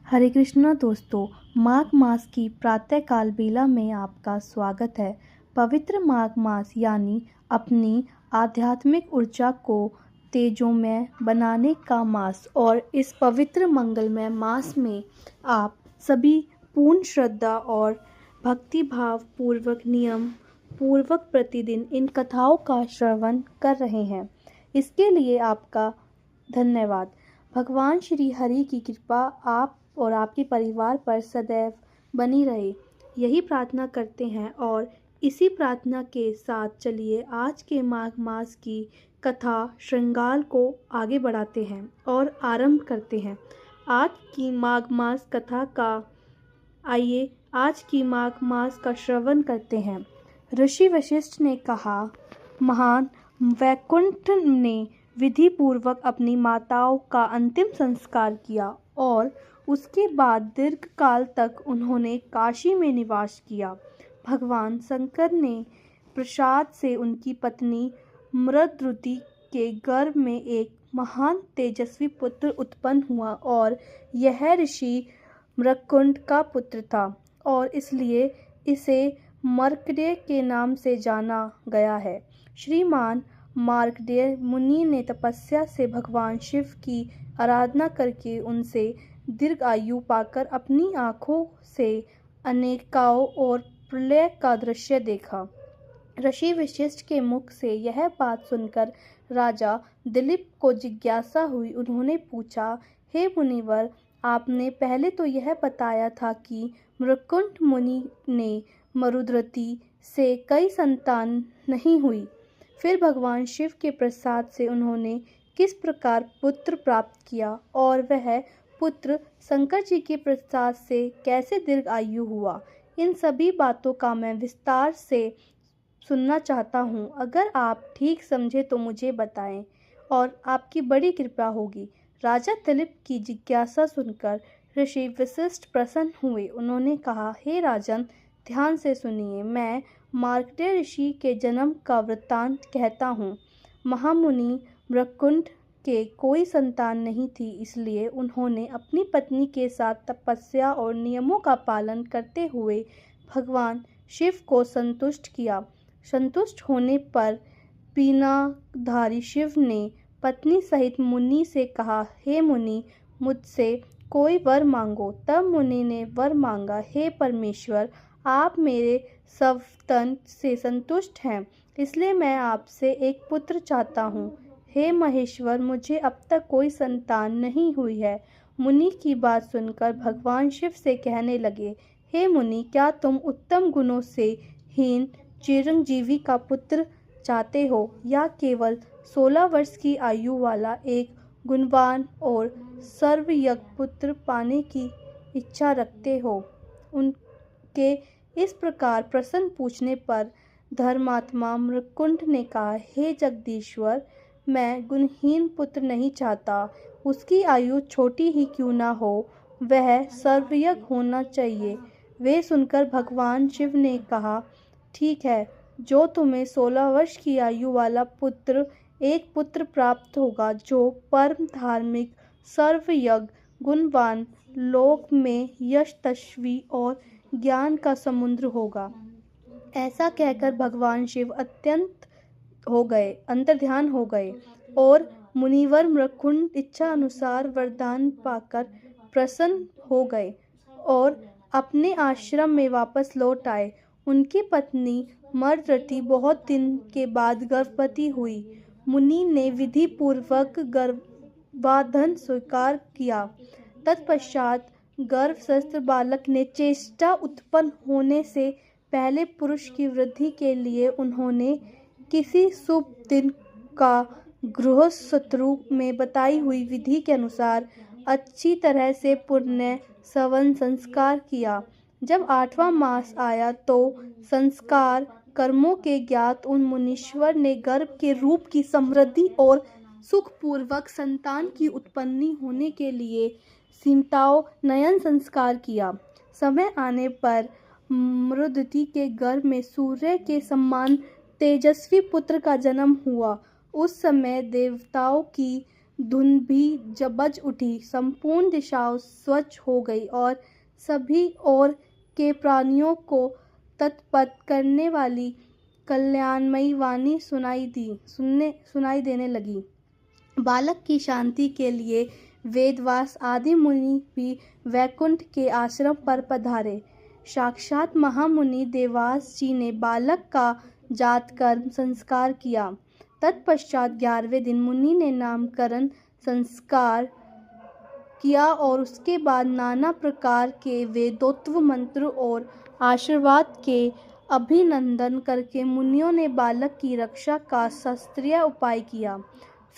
हरे कृष्णा दोस्तों, माघ मास की प्रातःकाल बेला में आपका स्वागत है। पवित्र माघ मास यानी अपनी आध्यात्मिक ऊर्जा को तेजोमय बनाने का मास, और इस पवित्र मंगलमय मास में आप सभी पूर्ण श्रद्धा और भक्तिभाव पूर्वक नियम पूर्वक प्रतिदिन इन कथाओं का श्रवण कर रहे हैं। इसके लिए आपका धन्यवाद। भगवान श्री हरि की कृपा आप और आपके परिवार पर सदैव बनी रहे, यही प्रार्थना करते हैं। और इसी प्रार्थना के साथ चलिए आज के माघ मास की कथा श्रृंगार को आगे बढ़ाते हैं और आरंभ करते हैं आज की माघ मास कथा का। आइए आज की माघ मास का श्रवण करते हैं। ऋषि वशिष्ठ ने कहा, महान वैकुंठ ने विधि पूर्वक अपनी माताओं का अंतिम संस्कार किया और उसके बाद दीर्घ काल तक उन्होंने काशी में निवास किया। भगवान शंकर ने प्रसाद से उनकी पत्नी मृदुति के गर्भ में एक महान तेजस्वी पुत्र उत्पन्न हुआ और यह ऋषि मृकुंड का पुत्र था और इसलिए इसे मार्कंडेय के नाम से जाना गया है। श्रीमान मार्कंडेय मुनि ने तपस्या से भगवान शिव की आराधना करके उनसे दीर्घ आयु पाकर अपनी आँखों से अनेकाओं और प्रलय का दृश्य देखा। ऋषि वशिष्ठ के मुख से यह बात सुनकर राजा दिलीप को जिज्ञासा हुई। उन्होंने पूछा, हे मुनिवर, आपने पहले तो यह बताया था कि मृकुंड मुनि ने मरुधति से कई संतान नहीं हुई, फिर भगवान शिव के प्रसाद से उन्होंने किस प्रकार पुत्र प्राप्त किया और वह पुत्र शंकर जी के प्रसाद से कैसे दीर्घ आयु हुआ? इन सभी बातों का मैं विस्तार से सुनना चाहता हूँ। अगर आप ठीक समझे तो मुझे बताएं और आपकी बड़ी कृपा होगी। राजा दिलीप की जिज्ञासा सुनकर ऋषि वशिष्ठ प्रसन्न हुए। उन्होंने कहा, हे राजन, ध्यान से सुनिए। मैं मार्कंडेय ऋषि के जन्म का वृत्तांत कहता हूँ। महामुनि मृकुंड के कोई संतान नहीं थी, इसलिए उन्होंने अपनी पत्नी के साथ तपस्या और नियमों का पालन करते हुए भगवान शिव को संतुष्ट किया। संतुष्ट होने पर पीनाधारी शिव ने पत्नी सहित मुनि से कहा, हे मुनि, मुझसे कोई वर मांगो। तब मुनि ने वर मांगा, हे परमेश्वर, आप मेरे संतान से संतुष्ट हैं, इसलिए मैं आपसे एक पुत्र चाहता हूँ। हे महेश्वर, मुझे अब तक कोई संतान नहीं हुई है। मुनि की बात सुनकर भगवान शिव से कहने लगे, हे मुनि, क्या तुम उत्तम गुणों से हीन चिरंजीवी का पुत्र चाहते हो या केवल 16 वर्ष की आयु वाला एक गुणवान और सर्वयज्ञ पुत्र पाने की इच्छा रखते हो? उनके इस प्रकार प्रश्न पूछने पर धर्मात्मा मृकुंड ने कहा, हे जगदीश्वर, मैं गुणहीन पुत्र नहीं चाहता। उसकी आयु छोटी ही क्यों ना हो, वह सर्वयज्ञ होना चाहिए। वे सुनकर भगवान शिव ने कहा, ठीक है, जो तुम्हें 16 वर्ष की आयु वाला पुत्र एक पुत्र प्राप्त होगा जो परम धार्मिक, सर्वयज्ञ, गुणवान, लोक में यशस्वी और ज्ञान का समुद्र होगा। ऐसा कहकर भगवान शिव अंतर्ध्यान हो गए और मुनिवर मृकुंड इच्छा अनुसार वरदान पाकर प्रसन्न हो गए और अपने आश्रम में वापस लौट आए। उनकी पत्नी मरुधति बहुत दिन के बाद गर्भवती हुई। मुनि ने विधि पूर्वक गर्भाधान स्वीकार किया। तत्पश्चात गर्भस्थ बालक ने चेष्टा उत्पन्न होने से पहले पुरुष की वृद्धि के लिए उन्होंने किसी शुभ दिन का गृहस्थु में बताई हुई विधि के अनुसार अच्छी तरह से पुण्य सवन संस्कार किया। जब 8वां मास आया तो संस्कार कर्मों के ज्ञात उन मुनीश्वर ने गर्भ के रूप की समृद्धि और सुखपूर्वक संतान की उत्पत्ति होने के लिए सीमताओं नयन संस्कार किया। समय आने पर मरुधति के गर्भ में सूर्य के समान तेजस्वी पुत्र का जन्म हुआ। उस समय देवताओं की धुंध भी बज उठी, संपूर्ण दिशाओं स्वच्छ हो गई और सभी ओर के प्राणियों को तत्पथ करने वाली कल्याणमयी वाणी सुनाई देने लगी। बालक की शांति के लिए वेदव्यास आदि मुनि भी वैकुंठ के आश्रम पर पधारे। साक्षात महामुनि देवव्यास जी ने बालक का जातकर्म संस्कार किया। तत्पश्चात 11वें दिन मुनि ने नामकरण संस्कार किया और उसके बाद नाना प्रकार के वेदोक्त मंत्र और आशीर्वाद के अभिनंदन करके मुनियों ने बालक की रक्षा का शास्त्रीय उपाय किया।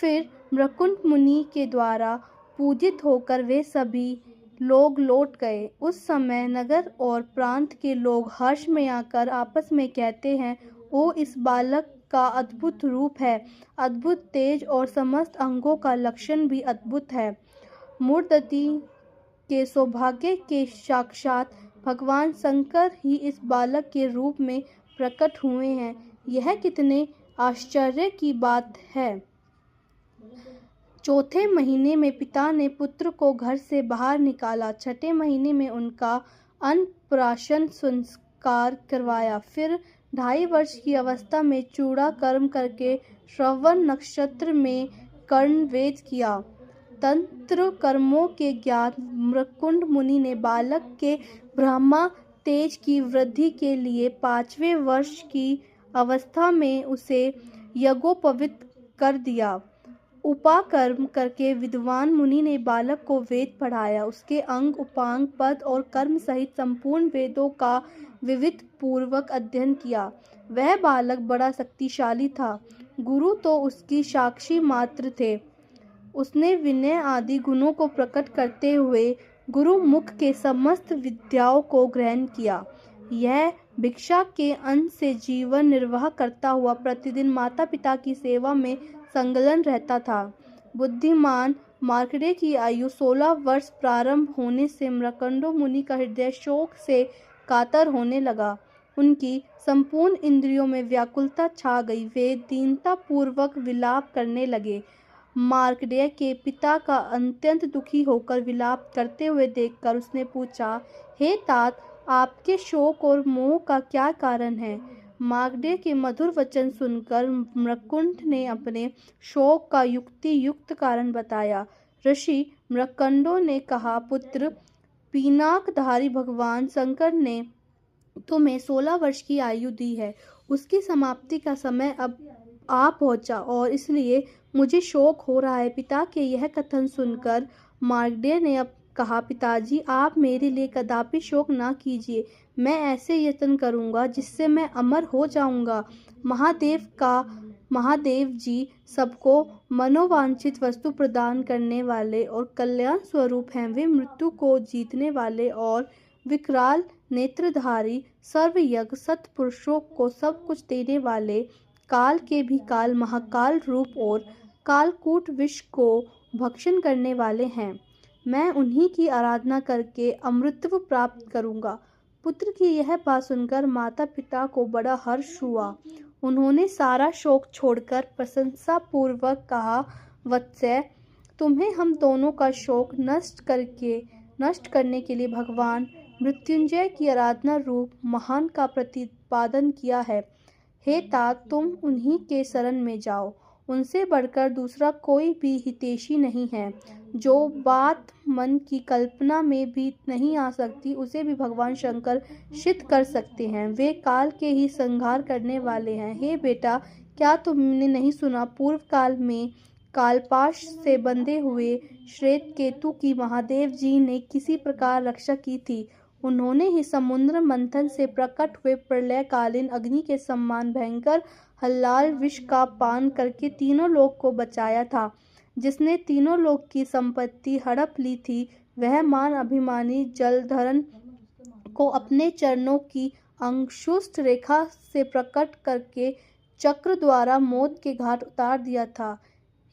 फिर मृकुंड मुनि के द्वारा पूजित होकर वे सभी लोग लौट गए। उस समय नगर और प्रांत के लोग हर्ष में आकर आपस में कहते हैं, ओ इस बालक का अद्भुत रूप है, अद्भुत तेज और समस्त अंगों का लक्षण भी अद्भुत है। मूर्धति के सौभाग्य के साक्षात भगवान शंकर ही इस बालक के रूप में प्रकट हुए हैं। यह कितने आश्चर्य की बात है। चौथे महीने में पिता ने पुत्र को घर से बाहर निकाला। छठे महीने में उनका अन्नप्राशन संस्कार करवाया। फिर 2.5 वर्ष की अवस्था में चूड़ा कर्म करके श्रवण नक्षत्र में कर्णवेद किया। तंत्र कर्मों के ज्ञात मृकुंड मुनि ने बालक के ब्रह्मा तेज की वृद्धि के लिए 5वें वर्ष की अवस्था में उसे यज्ञोपवीत कर दिया। उपाकर्म करके विद्वान मुनि ने बालक को वेद पढ़ाया। उसके अंग, उपांग, पद और कर्म सहित संपूर्ण वेदों का विविध पूर्वक अध्ययन किया। वह बालक बड़ा शक्तिशाली था। गुरु तो उसकी साक्षी मात्र थे। उसने विनय आदि गुणों को प्रकट करते हुए गुरु मुख के समस्त विद्याओं को ग्रहण किया। यह भिक्षा के अन्न से जीवन निर्वाह करता हुआ प्रतिदिन माता पिता की सेवा में संलग्न रहता था। बुद्धिमान मार्कंडेय की आयु 16 वर्ष प्रारंभ होने से मृकुंड मुनि का हृदय शोक से कातर होने लगा। उनकी संपूर्ण इंद्रियों में व्याकुलता छा गई। वे दीनता पूर्वक विलाप करने लगे। मार्कंडेय के पिता का अत्यंत दुखी होकर विलाप करते हुए देखकर उसने पूछा, हे तात, आपके शोक और मोह का क्या कारण है? मार्कंडेय के मधुर वचन सुनकर मृकुंड ने अपने शोक का युक्ति युक्त कारण बताया। ऋषि मृकुंडों ने कहा, पुत्र, पिनाकधारी भगवान शंकर ने तुम्हें 16 वर्ष की आयु दी है। उसकी समाप्ति का समय अब आ पहुंचा और इसलिए मुझे शोक हो रहा है। पिता के यह कथन सुनकर मार्कंडेय ने अब कहा, पिताजी, आप मेरे लिए कदापि शोक ना कीजिए। मैं ऐसे यत्न करूंगा जिससे मैं अमर हो जाऊंगा। महादेव जी सबको मनोवांछित वस्तु प्रदान करने वाले और कल्याण स्वरूप हैं। वे मृत्यु को जीतने वाले और विकराल नेत्रधारी, सर्वयज्ञ सत्पुरुषों को सब कुछ देने वाले, काल के भी काल, महाकाल रूप और कालकूट विष को भक्षण करने वाले हैं। मैं उन्हीं की आराधना करके अमृतत्व प्राप्त करूंगा। पुत्र की यह बात सुनकर माता पिता को बड़ा हर्ष हुआ। उन्होंने सारा शोक छोड़कर प्रशंसा पूर्वक कहा, वत्स्य, तुम्हें हम दोनों का शोक नष्ट करने के लिए भगवान मृत्युंजय की आराधना रूप महान का प्रतिपादन किया है। हे तात, तुम उन्हीं के शरण में जाओ। उनसे बढ़कर दूसरा कोई भी हितैषी नहीं है। जो बात मन की कल्पना में भी नहीं आ सकती, उसे भी भगवान शंकर सिद्ध कर सकते हैं। वे काल के ही संहार करने वाले हैं। हे बेटा, क्या तुमने नहीं सुना, पूर्व काल में कालपाश से बंधे हुए श्वेत केतु की महादेव जी ने किसी प्रकार रक्षा की थी। उन्होंने ही समुद्र मंथन से प्रकट हुए प्रलयकालीन अग्नि के समान भयंकर हलाल विष का पान करके तीनों लोक को बचाया था। जिसने तीनों लोक की संपत्ति हड़प ली थी, वह मान अभिमानी जलधरन को अपने चरणों की अंगुष्ठ रेखा से प्रकट करके चक्र द्वारा मौत के घाट उतार दिया था।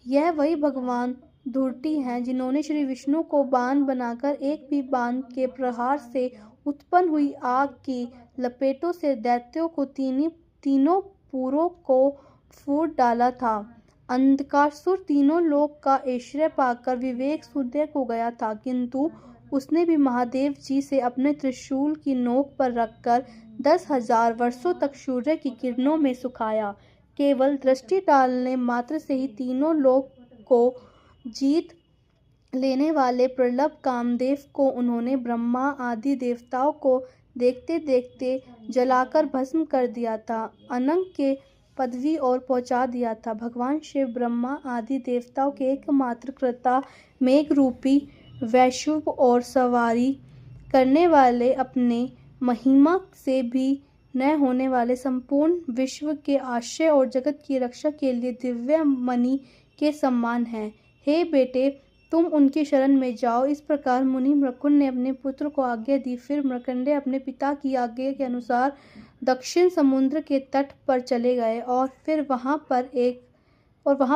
यह वही भगवान धूर्ति हैं जिन्होंने श्री विष्णु को बाण बनाकर एक भी बाण के प्रहार से उत्पन्न हुई आग की लपेटों से दैत्यों को तीनों पुरों को फूट डाला था। अंधकासुर तीनों लोक का आश्रय पाकर विवेक शून्य हो गया था, किंतु उसने भी महादेव जी से अपने त्रिशूल की नोक पर रखकर 10,000 वर्षों तक सूर्य की किरणों में सुखाया। केवल दृष्टि डालने मात्र से ही तीनों लोक को जीत लेने वाले प्रबल कामदेव को उन्होंने ब्रह्मा आदि देवताओं को देखते देखते जलाकर भस्म कर दिया था, अनंत के पदवी और पहुंचा दिया था। भगवान शिव ब्रह्मा आदि देवताओं के एकमात्र कर्ता, मेघ रूपी वैश्व और सवारी करने वाले, अपने महिमा से भी न होने वाले संपूर्ण विश्व के आश्रय और जगत की रक्षा के लिए दिव्य मणि के समान हैं। हे बेटे, तुम उनकी शरण में जाओ। इस प्रकार मुनि मुकुंद ने अपने पुत्र को आज्ञा दी। फिर मार्कंडेय अपने पिता की आज्ञा के अनुसार दक्षिण समुद्र के तट पर चले गए और वहां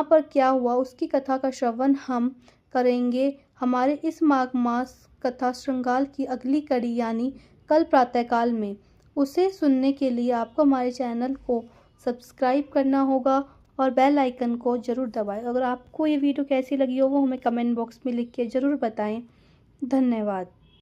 पर क्या हुआ उसकी कथा का श्रवण हम करेंगे हमारे इस माघ मास कथा श्रृंगार की अगली कड़ी यानी कल प्रातःकाल में। उसे सुनने के लिए आपको हमारे चैनल को सब्सक्राइब करना होगा और बेल आइकन को ज़रूर दबाएं। अगर आपको ये वीडियो कैसी लगी हो वो हमें कमेंट बॉक्स में लिख के ज़रूर बताएं। धन्यवाद।